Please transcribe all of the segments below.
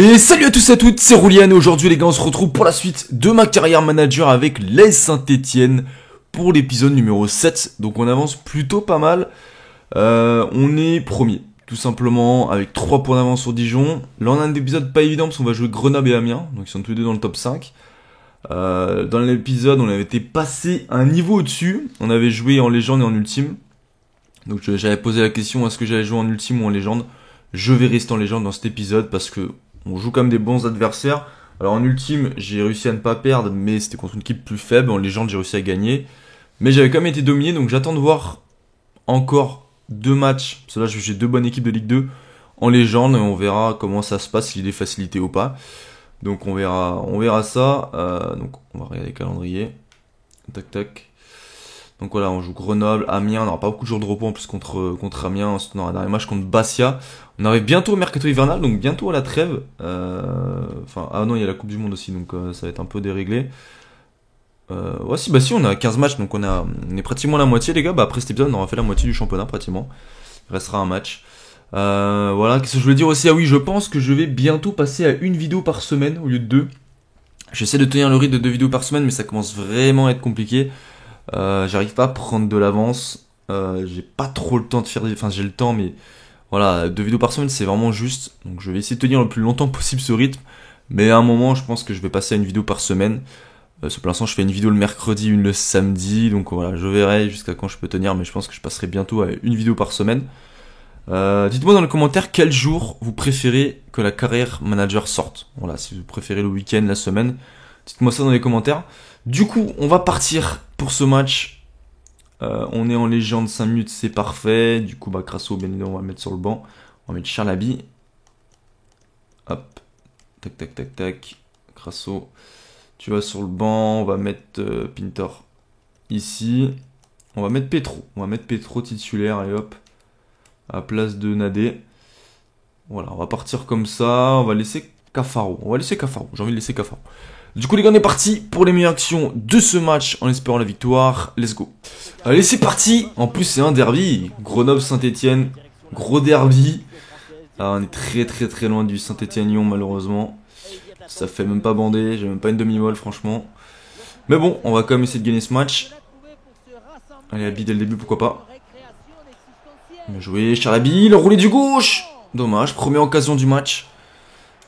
Et salut à tous et à toutes, c'est Roulian et aujourd'hui les gars on se retrouve pour la suite de ma carrière manager avec l'AS Saint-Etienne pour l'épisode numéro 7. Donc on avance plutôt pas mal, on est premier tout simplement avec 3 points d'avance sur Dijon. Là on a un épisode pas évident parce qu'on va jouer Grenoble et Amiens, donc ils sont tous les deux dans le top 5. Dans l'épisode on avait été passé un niveau au-dessus, on avait joué en légende et en ultime. Donc j'avais posé la question est-ce que j'allais jouer en ultime ou en légende. Je vais rester en légende dans cet épisode parce que on joue comme des bons adversaires. Alors en ultime, j'ai réussi à ne pas perdre, mais c'était contre une équipe plus faible. En légende, j'ai réussi à gagner. Mais j'avais quand même été dominé, donc j'attends de voir encore 2 matchs. Parce que là, j'ai 2 bonnes équipes de Ligue 2 en légende, et on verra comment ça se passe, s'il y a des facilités ou pas. Donc on verra ça. Donc on va regarder le calendrier. Tac tac. Donc voilà, on joue Grenoble, Amiens, on n'aura pas beaucoup de jours de repos en plus contre Amiens. Ensuite on aura un dernier match contre Bastia. On arrive bientôt au mercato hivernal, donc bientôt à la trêve. Ah non, il y a la Coupe du Monde aussi, donc ça va être un peu déréglé. Ouais, si, on a 15 matchs, donc on est pratiquement la moitié, les gars. Bah, après cet épisode, on aura fait la moitié du championnat, pratiquement. Il restera un match. Voilà, qu'est-ce que je voulais dire aussi? Ah oui, je pense que je vais bientôt passer à une vidéo par semaine au lieu de 2. J'essaie de tenir le rythme de 2 vidéos par semaine, mais ça commence vraiment à être compliqué. J'arrive pas à prendre de l'avance. J'ai pas trop le temps de faire Enfin, j'ai le temps, mais voilà, 2 vidéos par semaine, c'est vraiment juste. Donc je vais essayer de tenir le plus longtemps possible ce rythme. Mais à un moment, je pense que je vais passer à une vidéo par semaine. Pour l'instant, je fais une vidéo le mercredi, une le samedi. Donc voilà, je verrai jusqu'à quand je peux tenir. Mais je pense que je passerai bientôt à une vidéo par semaine. Dites-moi dans les commentaires quel jour vous préférez que la carrière manager sorte. Voilà, si vous préférez le week-end, la semaine. Dites-moi ça dans les commentaires. Du coup, on va partir pour ce match. On est en légende 5 minutes, c'est parfait. Du coup, Crasso, bien évidemment, on va le mettre sur le banc. On va mettre Charlaby. Hop. Tac, tac, tac, tac. Crasso, tu vas sur le banc. On va mettre Pintor ici. On va mettre Petro. On va mettre Petro titulaire et hop. À la place de Nadé. Voilà, on va partir comme ça. On va laisser Cafaro. J'ai envie de laisser Cafaro. Du coup les gars on est parti pour les meilleures actions de ce match en espérant la victoire. Let's go. Allez c'est parti. En plus c'est un derby. Grenoble Saint-Etienne. Gros derby. Ah, on est très loin du Saint-Etienne-Lyon malheureusement. Ça fait même pas bander. J'ai même pas une demi-molle franchement. Mais bon on va quand même essayer de gagner ce match. Allez Abi dès le début pourquoi pas. Bien joué Charabi. Le roulé du gauche. Dommage. Première occasion du match.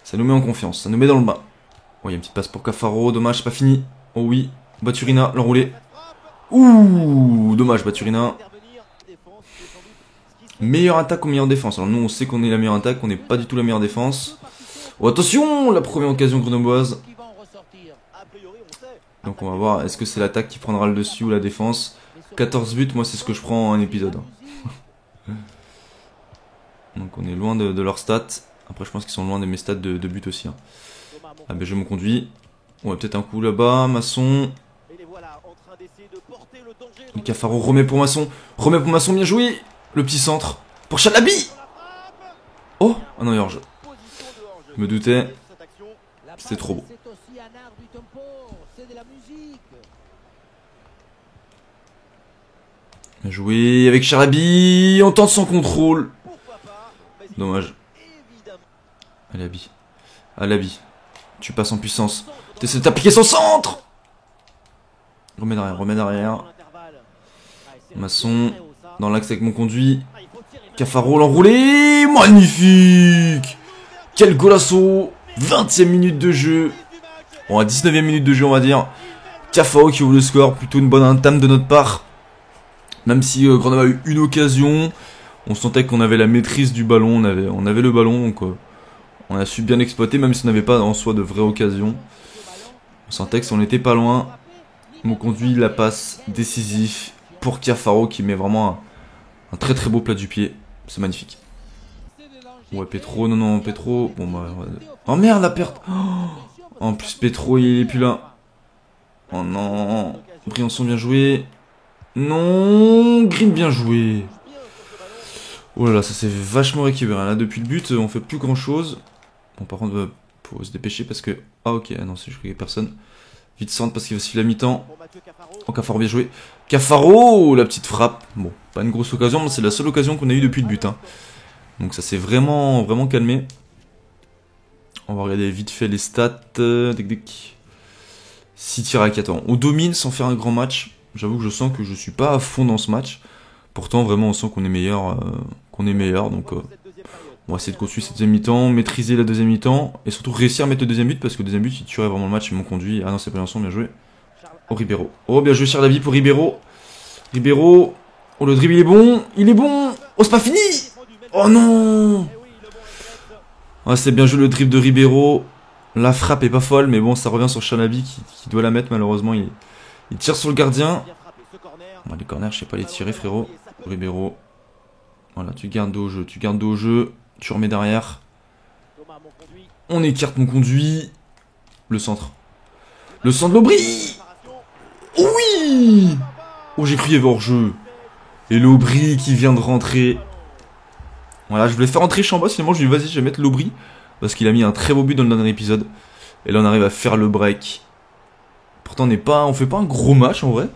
Ça nous met en confiance. Ça nous met dans le bain. Oh, il y a une petite passe pour Cafaro, dommage, c'est pas fini. Oh oui, Baturina, l'enroulé. Ouh, dommage, Baturina. Meilleure attaque ou meilleure défense? Alors nous, on sait qu'on est la meilleure attaque, on n'est pas du tout la meilleure défense. Oh, attention, la première occasion grenobloise. Donc on va voir, est-ce que c'est l'attaque qui prendra le dessus ou la défense? 14 buts, moi c'est ce que je prends en épisode. Donc on est loin de leurs stats. Après je pense qu'ils sont loin de mes stats de buts aussi. Hein. Ah ben je me conduis. Ouais peut-être un coup là-bas, Masson. Cafaro remet pour Masson. Bien joué. Le petit centre. Pour Chalabi. Oh, ah non, il y a hors-jeu. Je me doutais. C'était trop beau. Bien joué avec Chalabi. On tente sans contrôle. Dommage. Allez, Abi. Allez, Abi. Tu passes en puissance. T'essaies de t'appliquer son centre. Remets derrière. Masson. Dans l'axe avec mon conduit. Cafaro l'enroulé. Magnifique. Quel golasso. 20e minute de jeu. Bon, à 19e minute de jeu, on va dire. Cafaro qui ouvre le score. Plutôt une bonne entame de notre part. Même si Grenoble a eu une occasion. On sentait qu'on avait la maîtrise du ballon. On avait le ballon, donc... on a su bien exploiter, même si on n'avait pas en soi de vraies occasions. On sentait que si on n'était pas loin. Mon conduit la passe décisif pour Cafaro qui met vraiment un très beau plat du pied. C'est magnifique. Ouais, Petro, non, Petro. Bon bah. Oh merde, la perte. Oh, en plus, Petro il est plus là. Oh non. Briançon bien joué. Non. Green bien joué. Oh là là, ça s'est vachement récupéré. Là, depuis le but, on fait plus grand chose. Bon, par contre, faut se dépêcher parce que. Ah, ok, ah non, c'est juste qu'il y a personne. Vite centre parce qu'il va se filer la mi-temps. Oh, Cafaro bien joué. Cafaro, la petite frappe. Bon, pas une grosse occasion, mais c'est la seule occasion qu'on a eue depuis le but. Hein. Donc ça s'est vraiment calmé. On va regarder vite fait les stats. 6 tirs à 4 ans. On domine sans faire un grand match. J'avoue que je sens que je suis pas à fond dans ce match. Pourtant, vraiment, on sent qu'on est meilleur. Donc, on va essayer de continuer cette deuxième mi-temps, maîtriser la deuxième mi-temps. Et surtout réussir à mettre le deuxième but. Parce que le deuxième but, il tuerait vraiment le match. Ils m'ont conduit. Ah non, c'est pas Besançon, bien joué. Oh, Ribeiro. Oh, bien joué, cher David pour Ribeiro. Ribeiro. Oh, le dribble, il est bon. Il est bon. Oh, c'est pas fini. Oh non. Ah, c'est bien joué le dribble de Ribeiro. La frappe est pas folle, mais bon, ça revient sur Chalabi qui doit la mettre. Malheureusement, il tire sur le gardien. Bon, les corners, je sais pas les tirer, frérot. Ribeiro. Voilà, tu gardes dos au jeu. Tu remets derrière. On écarte mon conduit. Le centre. Le centre de l'Aubry. Oui. Oh, j'ai crié hors-jeu. Et l'Aubry qui vient de rentrer. Voilà, je voulais faire entrer Chambas, finalement je lui ai dit vas-y, je vais mettre l'Aubry. Parce qu'il a mis un très beau but dans le dernier épisode. Et là on arrive à faire le break. Pourtant on fait pas un gros match en vrai.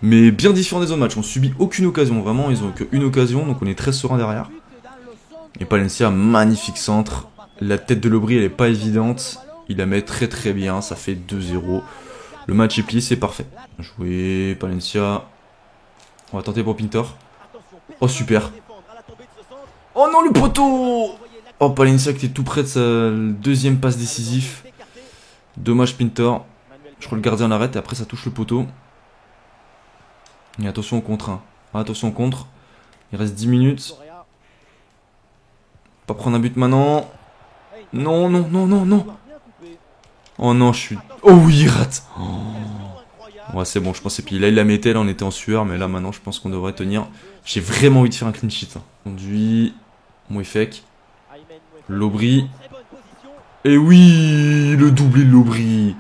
Mais bien différent des autres matchs, on subit aucune occasion. Vraiment, ils ont qu'une occasion, donc on est très serein derrière. Et Palencia, magnifique centre. La tête de l'Aubry, elle est pas évidente. Il la met très très bien, ça fait 2-0. Le match est plié, c'est parfait. Joué, Palencia. On va tenter pour Pintor. Oh super. Oh non, le poteau. Oh, Palencia qui était tout près de sa deuxième passe décisif. Dommage Pintor. Je crois que le gardien l'arrête et après ça touche le poteau. Et attention au contre. Hein. Attention au contre. Il reste 10 minutes. Pas prendre un but maintenant. Non, non, non, non, non. Oh non, je suis... Oh oui, il rate. Oh. Ouais, c'est bon, je pensais. Puis là, il la mettait, là, on était en sueur. Mais là, maintenant, je pense qu'on devrait tenir. J'ai vraiment envie de faire un clean sheet. Hein. Conduit. Mouefek. L'Aubry. Et oui, le doublé de l'Aubry.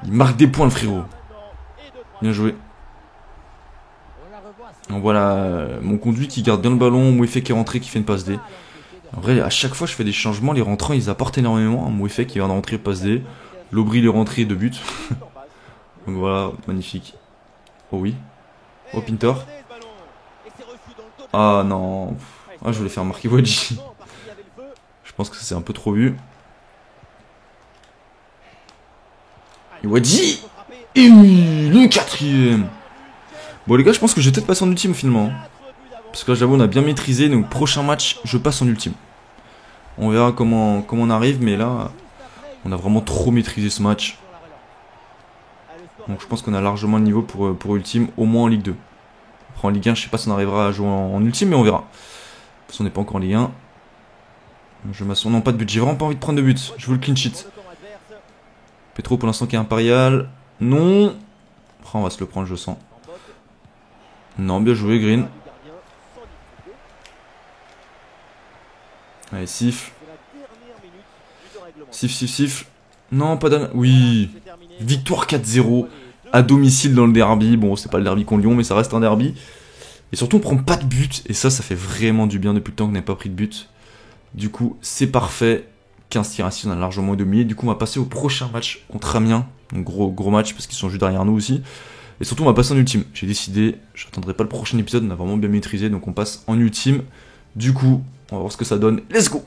Il marque des points, le frérot. Bien joué. Donc voilà, mon conduit qui garde bien le ballon. Mouefek qui est rentré, qui fait une passe D. En vrai, à chaque fois, je fais des changements. Les rentrants, ils apportent énormément. Mouefek qui vient de rentrer, passe D. L'Aubry, il est rentré, 2 buts. Donc voilà, magnifique. Oh oui. Oh, Pintor. Ah non. Ah, je voulais faire marquer Wadji. Je pense que c'est un peu trop vu. Et Wadji. Et oui, le 4ème. Bon les gars, je pense que je vais peut-être passer en ultime finalement. Parce que là j'avoue on a bien maîtrisé. Donc prochain match, je passe en ultime. On verra comment on arrive. Mais là, on a vraiment trop maîtrisé ce match. Donc je pense qu'on a largement le niveau pour ultime. Au moins en Ligue 2. Après en Ligue 1, je sais pas si on arrivera à jouer en ultime. Mais on verra. Parce qu'on n'est pas encore en Ligue 1. Je m'assois. Non, pas de but. J'ai vraiment pas envie de prendre de but. Je veux le clean sheet. Petro pour l'instant qui est impérial. Non. Après on va se le prendre, je sens. Non, bien joué, Green. Allez, siffle. Siffle. Non, pas d'un... Oui. Victoire 4-0 à domicile dans le derby. Bon, c'est pas le derby contre Lyon, mais ça reste un derby. Et surtout, on prend pas de but. Et ça fait vraiment du bien depuis le temps qu'on n'a pas pris de but. Du coup, c'est parfait. 15 tirs à 6, on a largement dominé. Du coup, on va passer au prochain match contre Amiens. Donc, gros match parce qu'ils sont juste derrière nous aussi. Et surtout on va passer en ultime. J'ai décidé, je n'attendrai pas le prochain épisode, on a vraiment bien maîtrisé. Donc on passe en ultime. Du coup, on va voir ce que ça donne. Let's go.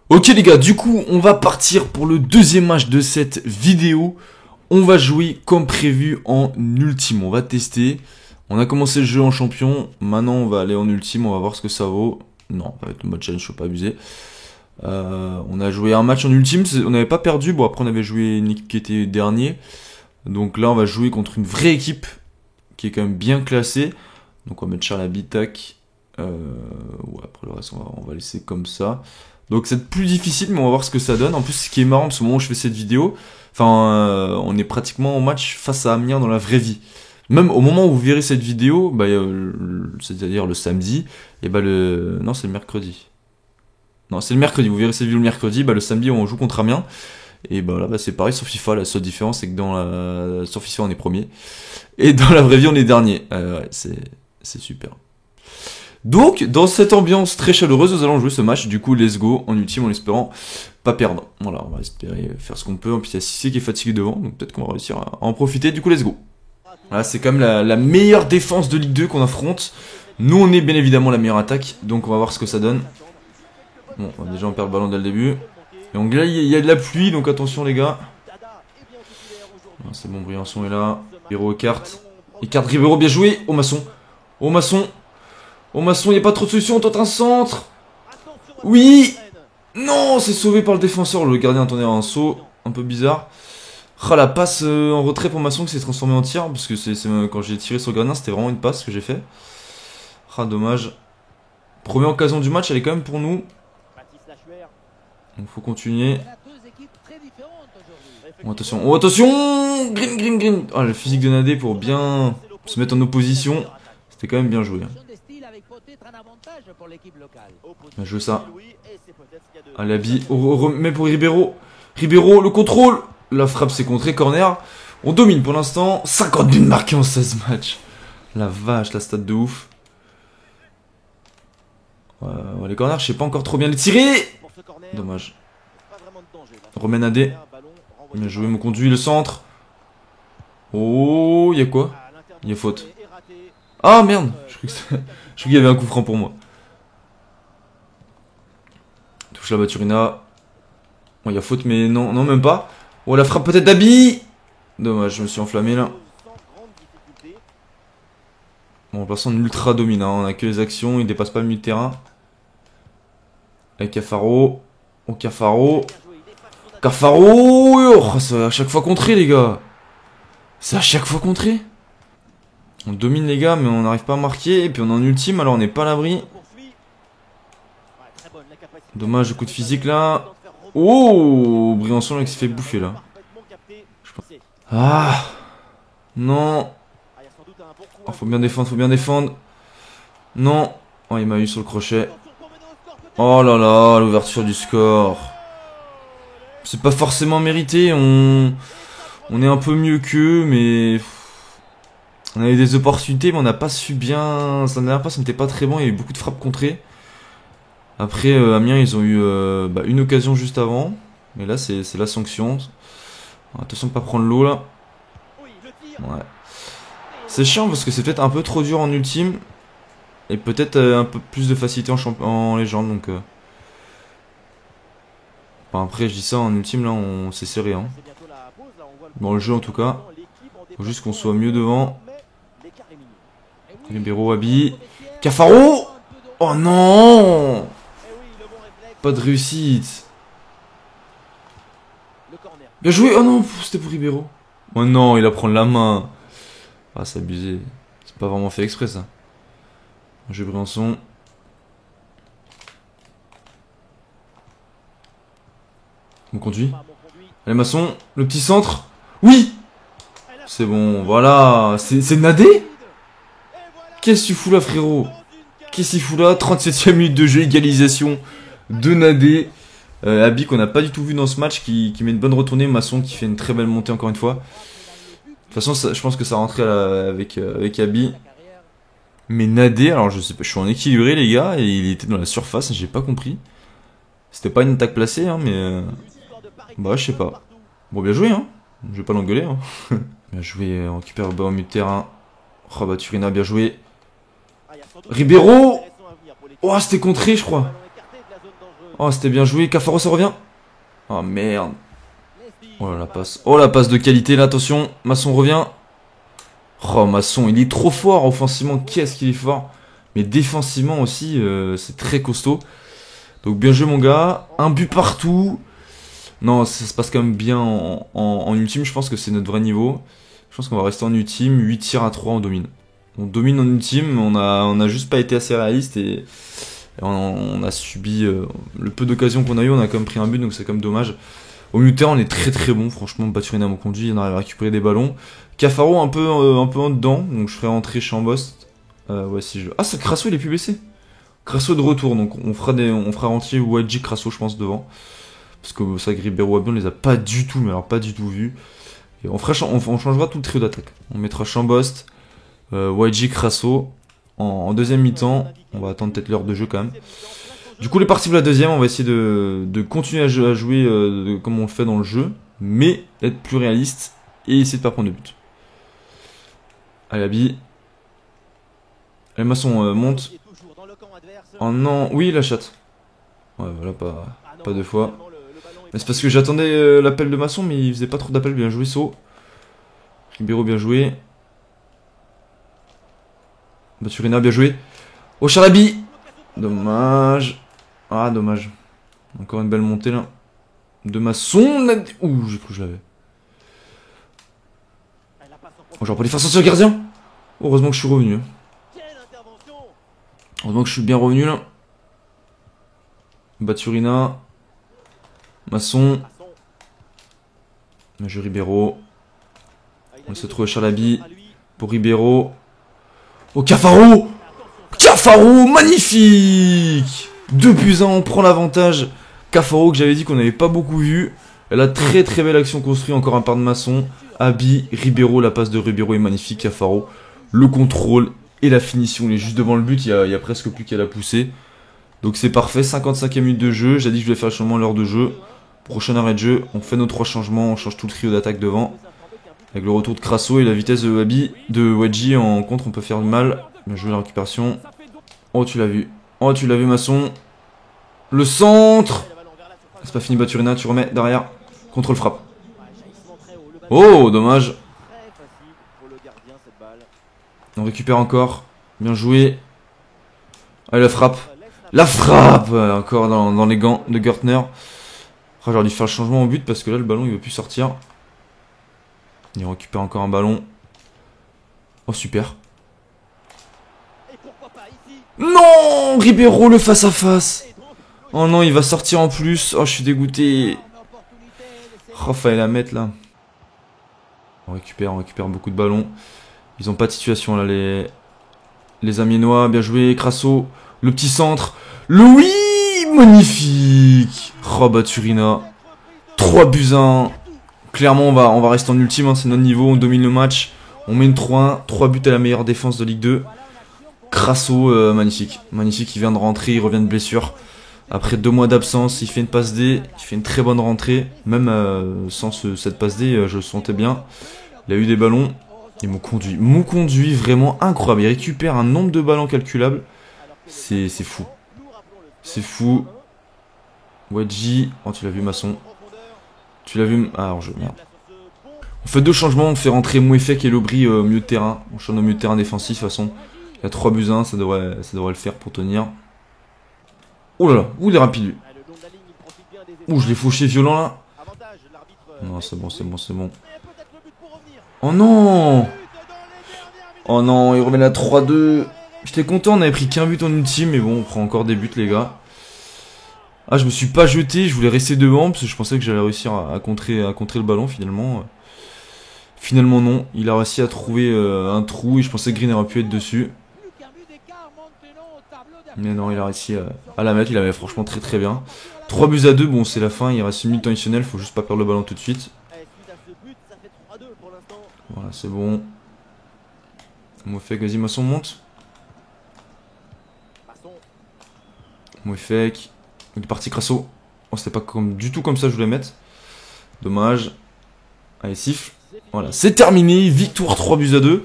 Ok les gars, du coup on va partir pour le deuxième match de cette vidéo. On va jouer comme prévu en ultime. On va tester. On a commencé le jeu en champion. Maintenant on va aller en ultime, on va voir ce que ça vaut. Non, ça va être le mode challenge, je ne peux pas abuser. On a joué un match en ultime, on n'avait pas perdu. Bon après on avait joué une équipe qui était dernier. Donc là on va jouer contre une vraie équipe qui est quand même bien classée. Donc on va mettre Charles Habitac. Ouais, après le reste on va laisser comme ça. Donc c'est plus difficile mais on va voir ce que ça donne. En plus ce qui est marrant, parce qu'au moment où je fais cette vidéo, on est pratiquement en match face à Amiens dans la vraie vie. Même au moment où vous verrez cette vidéo, c'est-à-dire le samedi, et non c'est le mercredi. Non c'est le mercredi, vous verrez cette vidéo le mercredi, le samedi on joue contre Amiens. Et là c'est pareil sur FIFA, la seule différence c'est que sur FIFA on est premier. Et dans la vraie vie on est dernier. Ouais, c'est super. Donc dans cette ambiance très chaleureuse nous allons jouer ce match. Du coup let's go en ultime en espérant pas perdre. Voilà, on va espérer faire ce qu'on peut. En plus il y a Cissé qui est fatigué devant, donc peut-être qu'on va réussir à en profiter. Du coup let's go. Voilà, c'est quand même la meilleure défense de Ligue 2 qu'on affronte. Nous on est bien évidemment la meilleure attaque, donc on va voir ce que ça donne. Bon, déjà on perd le ballon dès le début. Et en là, il y a de la pluie, donc attention les gars. C'est bon, Briançon est là. Ribeiro écarte. Écarte Ribeiro, bien joué. Au maçon. Au maçon. Au maçon, il n'y a pas trop de solution. On tente un centre. Oui. Non, c'est sauvé par le défenseur. Le gardien attendait un saut un peu bizarre. Ah, la passe en retrait pour Masson qui s'est transformée en tir. Parce que quand j'ai tiré sur le gardien, c'était vraiment une passe que j'ai fait. Ah, dommage. Première occasion du match, elle est quand même pour nous. Donc faut continuer. Oh, attention. Oh, attention. Green. Ah, le physique de Nadé pour bien se mettre en opposition. C'était quand même bien joué. Bien joué ça. Allez, Abi. Mais pour Ribeiro. Ribeiro, le contrôle. La frappe s'est contrée, corner. On domine pour l'instant. 50 buts marqués en 16 matchs. La vache, la stat de ouf. Les corners, je sais pas encore trop bien les tirer. Dommage. Remène AD. Bien joué, mon conduit, le centre. Oh, il y a quoi? Il y a faute. Ah merde, je crois qu'il y avait un coup franc pour moi. Touche la Baturina. Bon, il y a faute, mais non, même pas. Oh, la frappe peut-être d'Abi. Dommage, je me suis enflammé là. Bon, passant ultra dominant. On a que les actions, il dépasse pas le milieu de terrain. Avec Cafaro. Oh, Cafaro. Oh, c'est à chaque fois contré, les gars. C'est à chaque fois contré. On domine, les gars, mais on n'arrive pas à marquer. Et puis on est en ultime, alors on n'est pas à l'abri. Dommage, le coup de physique là. Oh, Briançon là qui s'est fait bouffer là. Ah. Non. Oh, faut bien défendre, Non. Oh, il m'a eu sur le crochet. Oh là là, l'ouverture du score. C'est pas forcément mérité. On est un peu mieux qu'eux, mais on a eu des opportunités, mais on n'a pas su bien. Ça dernière passe, ça n'était pas très bon. Il y a eu beaucoup de frappes contrées. Après, Amiens, ils ont eu une occasion juste avant. Mais là, c'est la sanction. Attention de pas prendre l'eau là. Ouais. C'est chiant parce que c'est peut-être un peu trop dur en ultime. Et peut-être un peu plus de facilité en légende. Donc, enfin, après, je dis ça en ultime, là, on s'est serré. Hein. Dans le jeu en tout cas. Faut juste qu'on soit mieux devant. Ribeiro, Abi. Cafaro. Oh non. Pas de réussite. Bien joué. Oh non, c'était pour Ribeiro. Oh non, il va prendre la main. Ah, c'est abusé. C'est pas vraiment fait exprès ça. J'ai Briançon. Mon conduit. Allez, Masson. Le petit centre. Oui. C'est bon, voilà. C'est Nadé. Qu'est-ce que tu fous là, frérot? Qu'est-ce qu'il fout là? 37ème minute de jeu, égalisation de Nadé. Abi qu'on n'a pas du tout vu dans ce match, qui met une bonne retournée. Masson qui fait une très belle montée encore une fois. De toute façon, je pense que ça rentrait avec Abi. Mais Nadé, alors je sais pas, je suis en équilibré les gars, et il était dans la surface, j'ai pas compris. C'était pas une attaque placée, hein, mais... bah, je sais pas. Bon, bien joué, hein. Je vais pas l'engueuler, hein. Bien joué, on récupère le bas au milieu de terrain. Oh, Baturina, bien joué. Ribeiro. Oh, c'était contré, je crois. Oh, c'était bien joué. Cafaro, ça revient. Oh, merde. Oh, la passe. Oh, la passe de qualité, là, attention. Masson revient. Oh, Masson, il est trop fort offensivement. Qu'est-ce qu'il est fort. Mais défensivement aussi, c'est très costaud. Donc, bien joué, mon gars. Un but partout. Non, ça se passe quand même bien en ultime. Je pense que c'est notre vrai niveau. Je pense qu'on va rester en ultime. 8 tirs à 3, on domine. On domine en ultime. On a juste pas été assez réaliste. Et on a subi le peu d'occasions qu'on a eu. On a quand même pris un but, donc c'est quand même dommage. Au milieu de terrain, on est très très bon. Franchement, Baturina mon conduit. On arrive à récupérer des ballons. Cafaro un peu en dedans. Donc je ferai entrer Chambost. Ouais, si je... Ah, ça, Crasso, il est plus blessé. Crasso de retour. Donc on fera rentrer YG Crasso, je pense, devant. Parce que ça, Ribeiro, Abi, on les a pas du tout, mais alors pas du tout vus. Et on changera tout le trio d'attaque. On mettra Chambost, YG, Crasso. En deuxième mi-temps, on va attendre peut-être l'heure de jeu quand même. Du coup, les parties pour la deuxième, on va essayer de continuer à jouer comme on le fait dans le jeu, mais être plus réaliste et essayer de pas prendre de but. Allez, Abi. Allez, Masson, monte. Oh non, oui, la chatte. Ouais, voilà, pas deux fois. C'est parce que j'attendais l'appel de Masson, mais il faisait pas trop d'appel. Bien joué, So. Ribeiro, bien joué. Baturina, bien joué. Oh, Chalabi. Dommage. Ah, dommage. Encore une belle montée, là. De Masson. Ouh, j'ai cru que je l'avais. Oh, j'aurais pas dû faire sortir le gardien. Heureusement que je suis revenu. Heureusement que je suis bien revenu, là. Baturina. Masson. Bien joué, Ribeiro. On se trouve à Chalabi. Pour Ribeiro. Oh, Cafaro. Cafaro, magnifique. 2-1, on prend l'avantage. Cafaro, que j'avais dit qu'on n'avait pas beaucoup vu. Elle a très belle action construite, encore un par de Masson. Abi, Ribeiro, la passe de Ribeiro est magnifique. Cafaro, le contrôle et la finition. Il est juste devant le but, il y a presque plus qu'à la pousser. Donc c'est parfait, 55e minute de jeu. J'ai dit que je voulais faire le changement à l'heure de jeu. Prochain arrêt de jeu, on fait nos 3 changements, on change tout le trio d'attaque devant. Avec le retour de Crasso et la vitesse de Abi, de Wadji en contre, on peut faire du mal. Bien joué la récupération. Oh, tu l'as vu. Oh, tu l'as vu, Masson. Le centre. C'est pas fini, Baturina, tu remets derrière. Contrôle frappe. Oh, dommage. On récupère encore. Bien joué. Allez, la frappe. La frappe. Encore dans les gants de Gertner. Oh, j'aurais dû faire le changement au but parce que là, le ballon, il veut plus sortir. Il récupère encore un ballon. Oh, super. Non, Ribeiro, le face-à-face. Oh non, il va sortir en plus. Oh, je suis dégoûté. Oh, fallait la mettre là. On récupère beaucoup de ballons. Ils ont pas de situation là, les Amiénois. Bien joué, Crasso. Le petit centre. Le oui, magnifique. Oh, Baturina. 3-1. Clairement, on va rester en ultime, hein, c'est notre niveau, on domine le match. On met une 3-1, 3 buts à la meilleure défense de Ligue 2. Crasso, magnifique. Magnifique, il vient de rentrer, il revient de blessure. Après 2 mois d'absence, il fait une passe D, il fait une très bonne rentrée. Même sans cette passe D, je le sentais bien. Il a eu des ballons, il m'a conduit vraiment incroyable. Il récupère un nombre de ballons calculable. C'est fou. C'est fou. Wadji, oh tu l'as vu Masson. Tu l'as vu... Ah, hors jeu, merde. On fait 2 changements, on fait rentrer Mouefek et Lobry au milieu de terrain. On change au milieu de terrain défensif, de toute façon. Il y a 3-1, ça devrait le faire pour tenir. Oh là là, ouh, il est rapide lui. Ouh, je l'ai fauché violent là. Non, c'est bon, c'est bon, c'est bon. Oh non. Oh non, il remet la 3-2. J'étais content, on avait pris qu'un but en ultime, mais bon, on prend encore des buts les gars. Ah, je me suis pas jeté, je voulais rester devant parce que je pensais que j'allais réussir à contrer le ballon finalement. Finalement non, il a réussi à trouver un trou et je pensais que Green aurait pu être dessus. Mais non, il a réussi à la mettre, il avait franchement très bien. 3-2, bon c'est la fin, il reste une minute additionnelle, faut juste pas perdre le ballon tout de suite. Voilà, c'est bon. Mouefek, vas-y, Masson monte. Mouefek. Il est parti Crasso. Oh, c'était pas du tout comme ça que je voulais mettre. Dommage. Allez, siffle. Voilà, c'est terminé. Victoire 3-2.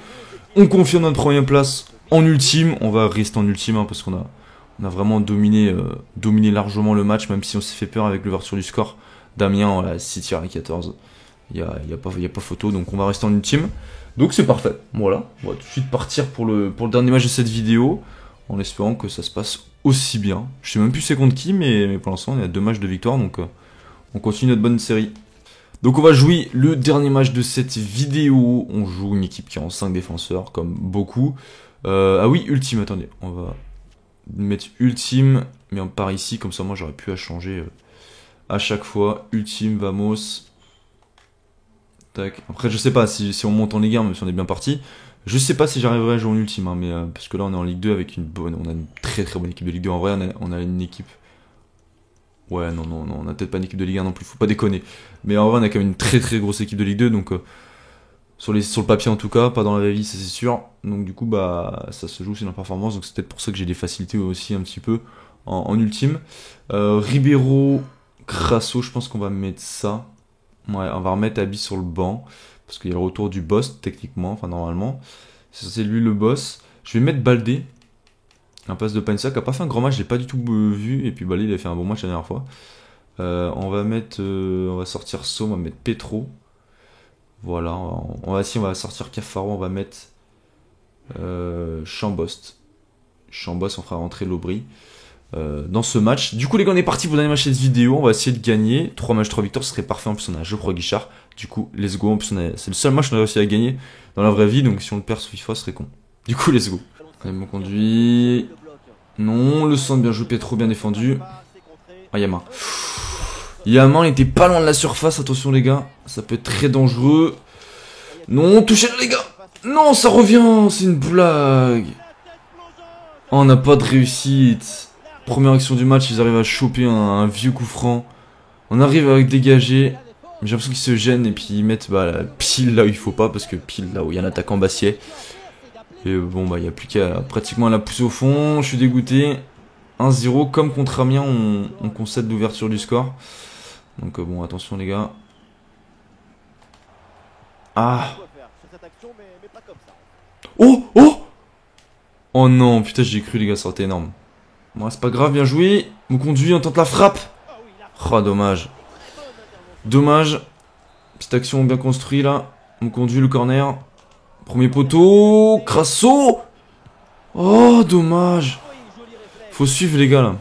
On confirme notre première place en ultime. On va rester en ultime hein, parce qu'on a vraiment dominé largement le match, même si on s'est fait peur avec l'ouverture du score. Damien, voilà, 6 tirs à 14. Il n'y a pas photo, donc on va rester en ultime. Donc c'est parfait. Voilà, on va tout de suite partir pour le dernier match de cette vidéo, en espérant que ça se passe aussi bien. Je sais même plus c'est contre qui, mais pour l'instant, il y a 2 matchs de victoire, donc on continue notre bonne série. Donc on va jouer le dernier match de cette vidéo. On joue une équipe qui est en 5 défenseurs, comme beaucoup. Ah oui, ultime, attendez. On va mettre ultime, mais on part ici, comme ça moi j'aurais pu à changer à chaque fois. Ultime, vamos. Tac. Après je sais pas si on monte en Ligue 1, même si on est bien parti. Je sais pas si j'arriverai à jouer en ultime, hein, mais parce que là on est en Ligue 2 avec on a une très bonne équipe de Ligue 2. En vrai on a une équipe... Ouais, non, on a peut-être pas une équipe de Ligue 1 non plus, faut pas déconner. Mais en vrai, on a quand même une très grosse équipe de Ligue 2, donc sur le papier en tout cas, pas dans la vraie vie, ça c'est sûr. Donc du coup, bah ça se joue, c'est la performance, donc c'est peut-être pour ça que j'ai des facilités aussi un petit peu en ultime. Ribeiro, Crasso, je pense qu'on va mettre ça. Ouais, on va remettre Abi sur le banc, parce qu'il y a le retour du boss, techniquement, enfin normalement. C'est lui le boss. Je vais mettre Baldé. Un passe de Painsa qui a pas fait un grand match, je l'ai pas du tout vu. Et puis Baldé il a fait un bon match la dernière fois. On va mettre... on va sortir So, on va mettre Petro. Voilà, on va sortir Cafaro, on va mettre Chambost. Chambost, on fera rentrer l'Aubry dans ce match. Du coup, les gars, on est parti pour le dernier match de cette vidéo. On va essayer de gagner. 3 matchs, 3 victoires, ce serait parfait. En plus, on a Geoffroy Guichard. Du coup, let's go. En plus, c'est le seul match qu'on a réussi à gagner dans la vraie vie. Donc, si on le perd sur FIFA, ce serait con. Du coup, let's go. Allez, mon conduit. Non, le centre bien joué, Petro bien défendu. Ah, Yaman. Yaman, il était pas loin de la surface. Attention, les gars. Ça peut être très dangereux. Non, touchez-le, les gars. Non, ça revient. C'est une blague. Oh, on n'a pas de réussite. Première action du match, ils arrivent à choper un vieux coup franc. On arrive à dégager. J'ai l'impression qu'ils se gênent et puis ils mettent pile là où il faut pas. Parce que pile là où il y a un attaquant Bassier. Et bon, bah il n'y a plus qu'à pratiquement la pousser au fond. Je suis dégoûté. 1-0. Comme contre Amiens, on concède l'ouverture du score. Donc bon, attention les gars. Ah. Oh, oh. Oh non, putain, j'ai cru les gars, ça aurait été énorme. Bon, c'est pas grave, bien joué. Mon conduit, on tente la frappe. Oh, dommage. Dommage. Petite action bien construite là. Mon conduit, le corner. Premier poteau. Crasso. Oh, dommage. Faut suivre les gars là.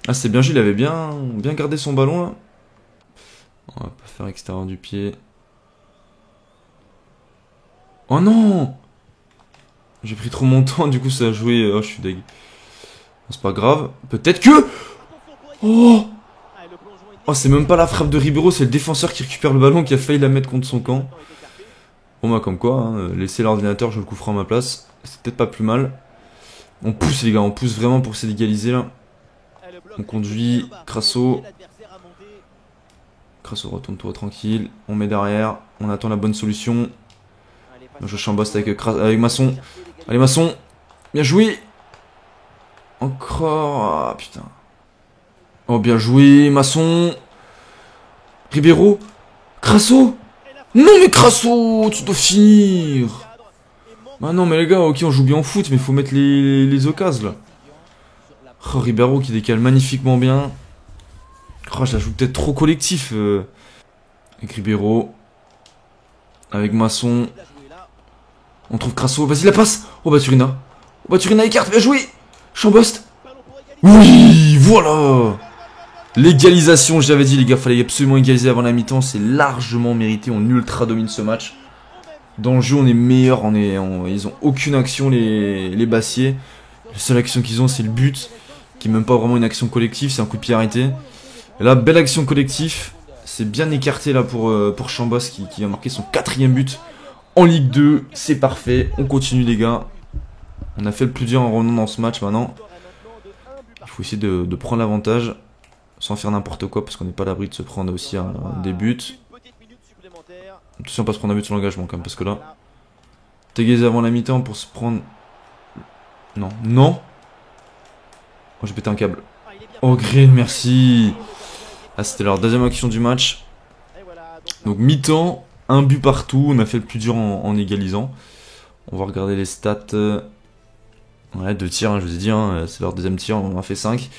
Ah, c'est bien joué, il avait bien gardé son ballon là. On va pas faire extérieur du pied. Oh non. J'ai pris trop mon temps, du coup ça a joué. Oh, je suis deg. C'est pas grave. Peut-être que... Oh. Oh, c'est même pas la frappe de Ribeiro, c'est le défenseur qui récupère le ballon qui a failli la mettre contre son camp. Bon bah comme quoi, hein, laisser l'ordinateur, je le couperai à ma place. C'est peut-être pas plus mal. On pousse les gars, on pousse vraiment pour essayer d'égaliser là. On conduit. Crasso. Crasso, retourne-toi tranquille. On met derrière. On attend la bonne solution. Je chambosse avec Masson. Allez Masson. Bien joué. Encore. Ah putain. Oh bien joué Masson. Ribeiro. Crasso. Non mais Crasso, tu dois finir. Ah non mais les gars, ok on joue bien au foot mais il faut mettre les occasions là. Oh, Ribeiro qui décale magnifiquement bien. Oh, je la joue peut-être trop collectif. Avec Ribeiro. Avec Masson. On trouve Crasso. Vas-y la passe. Oh Baturina. Oh Baturina écarte. Bien joué. Chambost. Oui, voilà. L'égalisation, j'avais dit les gars, fallait absolument égaliser avant la mi-temps. C'est largement mérité. On ultra domine ce match. Dans le jeu, on est meilleur. Ils ont aucune action les Bassiers. La seule action qu'ils ont, c'est le but. Qui n'est même pas vraiment une action collective. C'est un coup de pied arrêté. Et là, belle action collective. C'est bien écarté là pour Chambost qui a marqué son 4e but en Ligue 2. C'est parfait. On continue les gars. On a fait le plus dur en revenant dans ce match maintenant. Il faut essayer de prendre l'avantage. Sans faire n'importe quoi parce qu'on n'est pas à l'abri de se prendre aussi des buts. Attention, pas se prendre un but sur l'engagement quand même parce que là, t'égaiser avant la mi-temps pour se prendre... Non, non. Oh, j'ai pété un câble. Oh, Green, merci. Ah, c'était leur 2e action du match. Donc mi-temps, un but partout. On a fait le plus dur en égalisant. On va regarder les stats. Ouais, 2 tirs, hein, je vous ai dit. Hein, c'est leur 2e tir, on en a fait 5.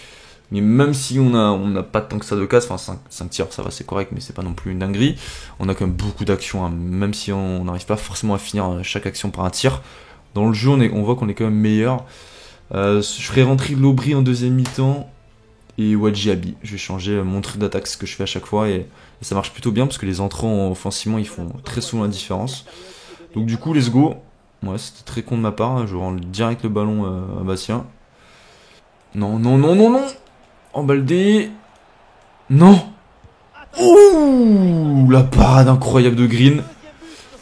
Mais même si on n'a pas tant que ça de casse, enfin 5 tirs ça va c'est correct mais c'est pas non plus une dinguerie. On a quand même beaucoup d'actions, hein, même si on n'arrive pas forcément à finir chaque action par un tir. Dans le jeu on voit qu'on est quand même meilleur. Je ferai rentrer l'Aubry en 2e mi-temps et Wadji. Je vais changer mon truc d'attaque, ce que je fais à chaque fois et ça marche plutôt bien parce que les entrants offensivement ils font très souvent la différence. Donc du coup let's go. Ouais c'était très con de ma part, hein, je rends direct le ballon à Bastien. Non non non non non. Embaldé. Non. Ouh, la parade incroyable de Green.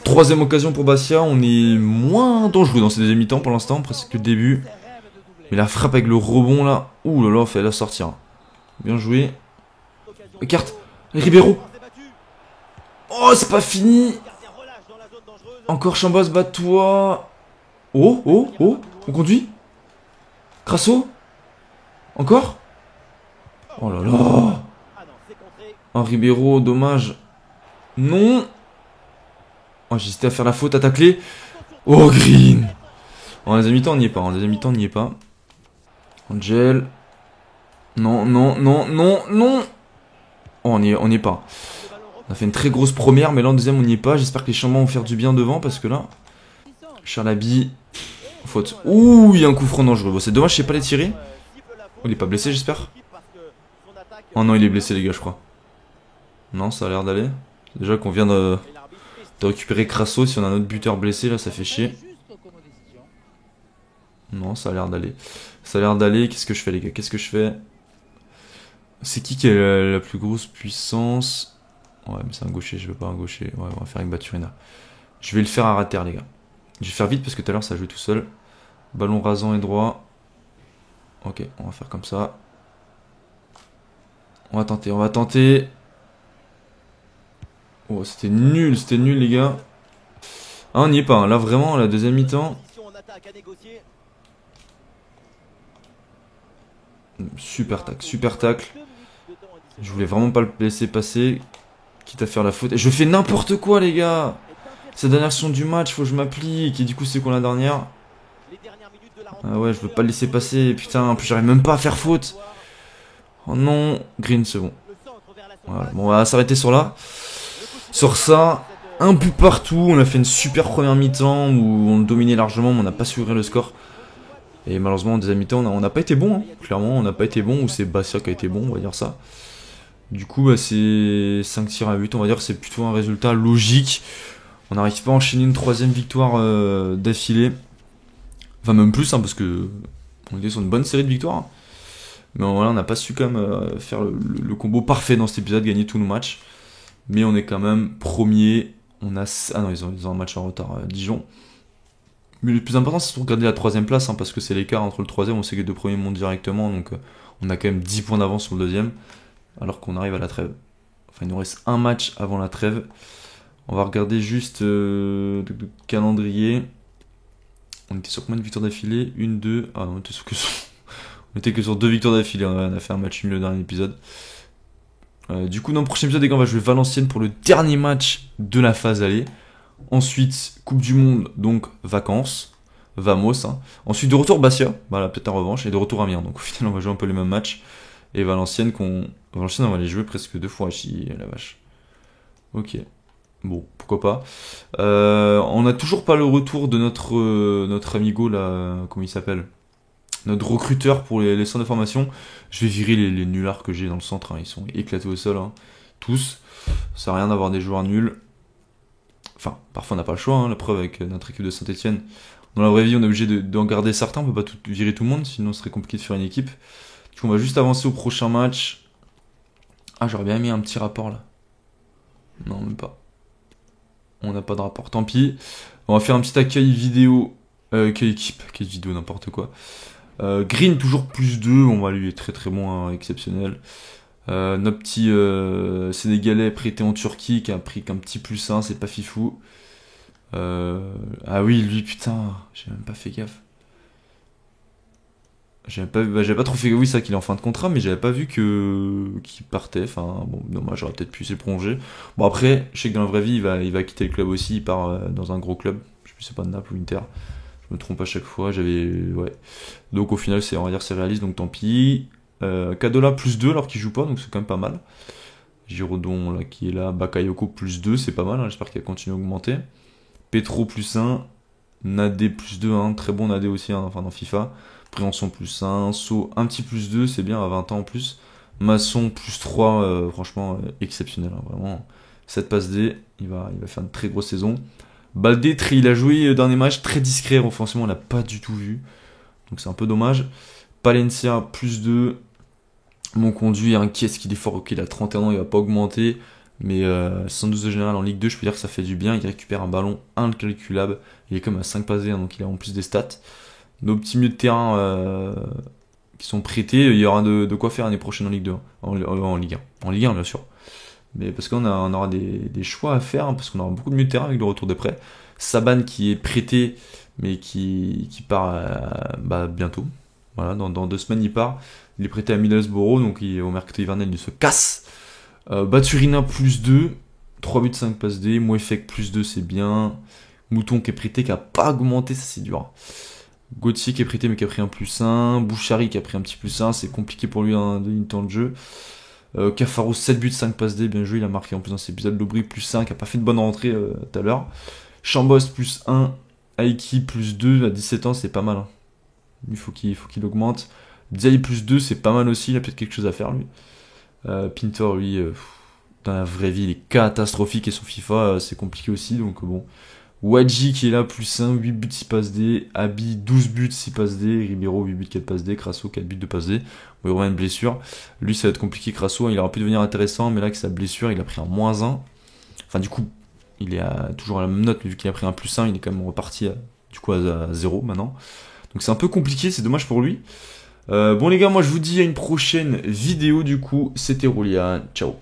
3e occasion pour Bastia. On est moins dangereux dans ces 2e mi-temps pour l'instant, presque le début. Mais la frappe avec le rebond là. Ouh là là, fait la sortir. Bien joué. Écarte. Ribeiro. Oh, c'est pas fini. Encore Chambost, bat-toi. Oh, oh, oh. On conduit. Crasso. Encore. Oh là là. Un Ribeiro, dommage. Non. Oh, j'hésitais à faire la faute, à tacler. Oh, Green. En deuxième mi-temps, on n'y est pas. En deuxième mi-temps, on n'y est pas. Angel. Non, non, non, non, non. Oh, on n'y est pas. On a fait une très grosse première, mais là en deuxième on n'y est pas. J'espère que les changements vont faire du bien devant, parce que là... Charlaby... Faute. Ouh, il y a un coup franc dangereux. Bon, c'est dommage, je sais pas les tirer. Oh, il est pas blessé, j'espère. Oh non, il est blessé, les gars, je crois. Non, ça a l'air d'aller. Déjà qu'on vient de récupérer Crasso. Si on a un autre buteur blessé, là, ça fait chier. Non, ça a l'air d'aller. Ça a l'air d'aller. Qu'est-ce que je fais, les gars? Qu'est-ce que je fais? C'est qui a la plus grosse puissance? Ouais, mais c'est un gaucher, je veux pas un gaucher. Ouais, on va faire avec Baturina. Je vais le faire à rater, les gars. Je vais faire vite parce que tout à l'heure ça jouait tout seul. Ballon rasant et droit. Ok, on va faire comme ça. On va tenter, on va tenter. Oh, c'était nul les gars. Ah, on n'y est pas, hein. Là vraiment, la deuxième mi-temps. Super tacle, super tacle. Je voulais vraiment pas le laisser passer. Quitte à faire la faute. Et je fais n'importe quoi, les gars. C'est la dernière action du match, faut que je m'applique. Et du coup, c'est quoi la dernière? Ah ouais, je veux pas le laisser passer. Putain, en plus, j'arrive même pas à faire faute. Oh non, Green, c'est bon. Voilà. Bon, on va s'arrêter sur là. Sur ça, un but partout. On a fait une super première mi-temps où on dominait largement, mais on n'a pas su ouvrir le score. Et malheureusement, en deuxième mi-temps, on n'a pas été bon. Hein. Clairement, on n'a pas été bon. Ou c'est Bastia qui a été bon, on va dire ça. Du coup, bah, c'est 5 tirs à 8. On va dire que c'est plutôt un résultat logique. On n'arrive pas à enchaîner une troisième victoire d'affilée. Enfin, même plus, hein, parce que on était sur une bonne série de victoires. Mais voilà, on n'a pas su quand même faire le combo parfait dans cet épisode, gagner tous nos matchs. Mais on est quand même premier. On a... Ah non, ils ont un match en retard, Dijon. Mais le plus important, c'est de regarder la troisième place, hein, parce que c'est l'écart entre le troisième. On sait que les deux premiers montent directement, donc on a quand même 10 points d'avance sur le deuxième. Alors qu'on arrive à la trêve. Enfin, il nous reste un match avant la trêve. On va regarder juste le calendrier. On était sur combien de victoires d'affilée? Une, deux... Ah non, on était que sur 2 victoires d'affilée. On a fait un match nul le dernier épisode. Du coup, dans le prochain épisode, les gars, on va jouer Valenciennes pour le dernier match de la phase aller. Ensuite, Coupe du Monde, donc vacances. Vamos. Hein. Ensuite, de retour Bastia. Voilà, peut-être en revanche. Et de retour Amiens. Donc au final, on va jouer un peu les mêmes matchs. Et Valenciennes, on va les jouer presque 2 fois ici, la vache. Ok. Bon, pourquoi pas. On n'a toujours pas le retour de notre amigo, là, comment il s'appelle? Notre recruteur pour les centres de formation. Je vais virer les nullards que j'ai dans le centre. Hein. Ils sont éclatés au sol. Hein. Tous. Ça sert à rien d'avoir des joueurs nuls. Enfin, parfois on n'a pas le choix. Hein. La preuve avec notre équipe de Saint-Etienne. Dans la vraie vie, on est obligé d'en garder certains. On peut pas virer tout le monde. Sinon, ce serait compliqué de faire une équipe. Du coup, on va juste avancer au prochain match. Ah, j'aurais bien mis un petit rapport là. Non, même pas. On n'a pas de rapport. Tant pis. On va faire un petit accueil vidéo. Accueil vidéo, n'importe quoi. Green toujours plus 2, on va lui est très très bon, hein, exceptionnel. Notre petit Sénégalais prêté en Turquie qui a pris qu'un petit plus 1, c'est pas fifou. Ah oui, lui putain, j'ai même pas fait gaffe. J'avais pas trop fait, oui, ça qu'il est en fin de contrat, mais j'avais pas vu qu'il partait. Enfin, bon, dommage, j'aurais peut-être pu se prolonger. Bon, après, je sais que dans la vraie vie, il va quitter le club aussi, il part dans un gros club. Je sais plus, c'est pas Naples ou Inter. Je me trompe à chaque fois, ouais. Donc au final, on va dire c'est réaliste, donc tant pis. Kadola plus 2 alors qu'il joue pas, donc c'est quand même pas mal. Giraudon là qui est là, Bakayoko plus 2, c'est pas mal, hein, j'espère qu'il va continuer à augmenter. Petro plus 1, Nadé plus 2, hein, très bon Nadé aussi, hein, enfin dans FIFA. Préhension plus 1, So un petit plus 2, c'est bien à 20 ans en plus. Masson plus 3, franchement exceptionnel, hein, vraiment. 7 passes D, il va faire une très grosse saison. Baldé, il a joué dernier match très discret, offensivement on l'a pas du tout vu. Donc c'est un peu dommage. Palencia plus 2. Mon conduit, hein, qui est-ce qu'il est fort? Ok, il a 31 ans, il va pas augmenter. Mais 112 de général en Ligue 2, je peux dire que ça fait du bien. Il récupère un ballon incalculable. Il est comme à 5 passes D, hein, donc il a en plus des stats. Nos petits milieux de terrain qui sont prêtés, il y aura de quoi faire l'année prochaine en Ligue 2. En Ligue 1. En Ligue 1, bien sûr. Mais parce qu'on aura des choix à faire, hein, parce qu'on aura beaucoup de milieux de terrain avec le retour des prêts. Saban qui est prêté, mais qui part bientôt. Voilà, dans 2 semaines il part. Il est prêté à Middlesbrough, donc au mercato hivernal il se casse. Baturina plus 2, 3 buts 5 passes D. Mouefek plus 2, c'est bien. Mouton qui est prêté, qui a pas augmenté, ça c'est dur. Gauthier qui est prêté mais qui a pris un plus 1. Bouchari qui a pris un petit plus 1, c'est compliqué pour lui hein, une temps de jeu. Cafaro 7 buts, 5 passes D, bien joué, il a marqué en plus dans cet épisode. Lobry plus 5, a pas fait de bonne rentrée tout à l'heure. Chambos plus 1, Aiki plus 2, à 17 ans c'est pas mal. Hein. Il faut qu'il augmente. Diaye plus 2 c'est pas mal aussi, il a peut-être quelque chose à faire lui. Pintor lui, dans la vraie vie il est catastrophique et son FIFA c'est compliqué aussi, donc bon. Wadji qui est là, plus 1, 8 buts, 6 passes D. Abi, 12 buts, 6 passes D. Ribeiro, 8 buts, 4 passes D. Crasso, 4 buts, 2 passes D. Bon, il aura une blessure. Lui, ça va être compliqué. Crasso, il aurait pu devenir intéressant, mais là, avec sa blessure, il a pris un moins 1. Enfin, du coup, il est toujours à la même note, mais vu qu'il a pris un plus 1, il est quand même reparti à 0 maintenant. Donc, c'est un peu compliqué, c'est dommage pour lui. Bon, les gars, moi, je vous dis à une prochaine vidéo, du coup. C'était Roulian. Ciao.